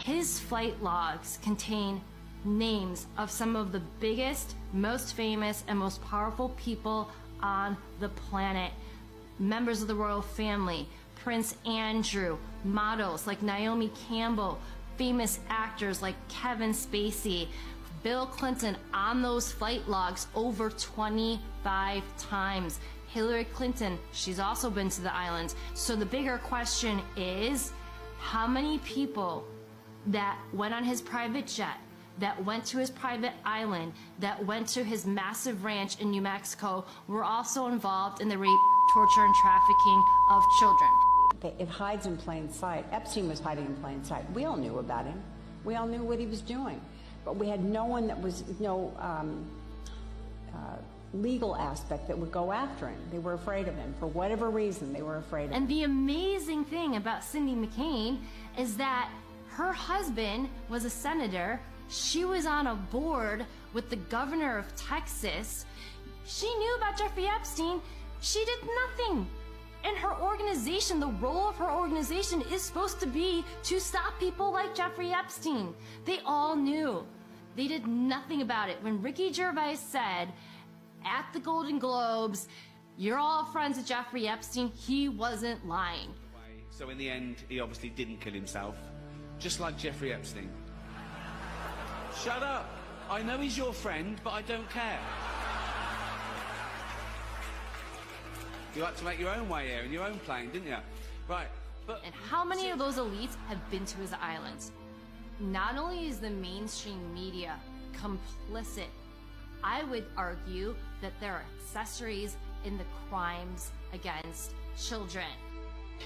His flight logs contain names of some of the biggest, most famous, and most powerful people on the planet. Members of the royal family, Prince Andrew, models like Naomi Campbell, famous actors like Kevin Spacey, Bill Clinton on those flight logs over 25 times. Hillary Clinton, she's also been to the islands. So the bigger question is, how many people that went on his private jet, that went to his private island, that went to his massive ranch in New Mexico were also involved in the rape, torture, and trafficking of children? It hides in plain sight. Epstein was hiding in plain sight. We all knew about him. We all knew what he was doing. But we had no one that was, legal aspect that would go after him. They were afraid of him. For whatever reason, they were afraid of him. And the amazing thing about Cindy McCain is that her husband was a senator. She was on a board with the governor of Texas. She knew about Jeffrey Epstein. She did nothing. And her organization, the role of her organization is supposed to be to stop people like Jeffrey Epstein. They all knew. They did nothing about it. When Ricky Gervais said at the Golden Globes, "You're all friends with Jeffrey Epstein," he wasn't lying. So in the end, he obviously didn't kill himself, just like Jeffrey Epstein. Shut up. I know he's your friend, but I don't care. You like to make your own way here in your own plane, didn't you? Right, but... And how many of those elites have been to his islands? Not only is the mainstream media complicit, I would argue that there are accessories in the crimes against children.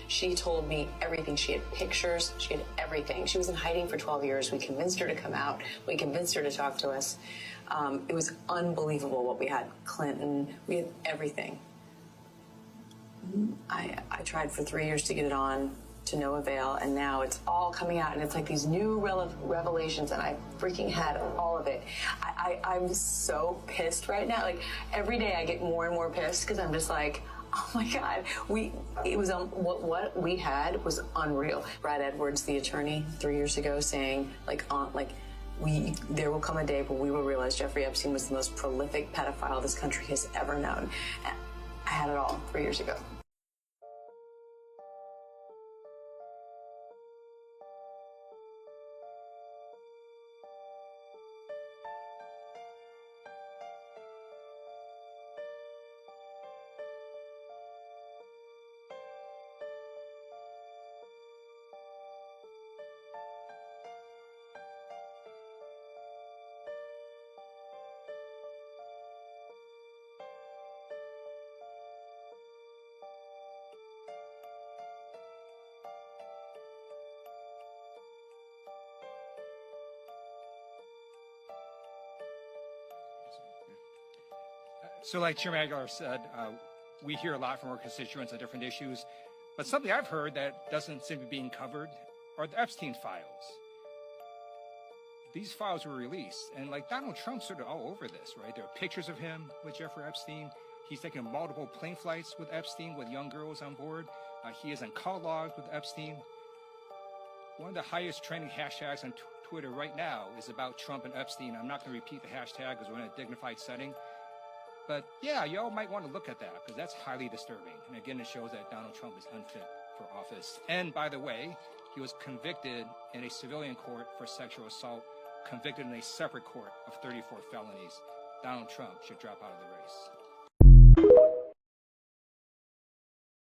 She told me everything. She had pictures. She had everything. She was in hiding for 12 years. We convinced her to come out. We convinced her to talk to us. It was unbelievable what we had. Clinton, we had everything. I tried for 3 years to get it on, to no avail, and now it's all coming out, and it's like these new revelations, and I freaking had all of it. I'm so pissed right now. Like, every day I get more and more pissed because I'm just like, oh my God, what we had was unreal. Brad Edwards, the attorney, 3 years ago, saying there will come a day where we will realize Jeffrey Epstein was the most prolific pedophile this country has ever known. And I had it all 3 years ago. So like Chairman Aguilar said, we hear a lot from our constituents on different issues, but something I've heard that doesn't seem to be being covered are the Epstein files. These files were released, and like Donald Trump's sort of all over this, right? There are pictures of him with Jeffrey Epstein. He's taken multiple plane flights with Epstein with young girls on board. He is on call logs with Epstein. One of the highest trending hashtags on Twitter right now is about Trump and Epstein. I'm not going to repeat the hashtag because we're in a dignified setting. But yeah, y'all might want to look at that because that's highly disturbing. And again, it shows that Donald Trump is unfit for office. And by the way, he was convicted in a civilian court for sexual assault, convicted in a separate court of 34 felonies. Donald Trump should drop out of the race.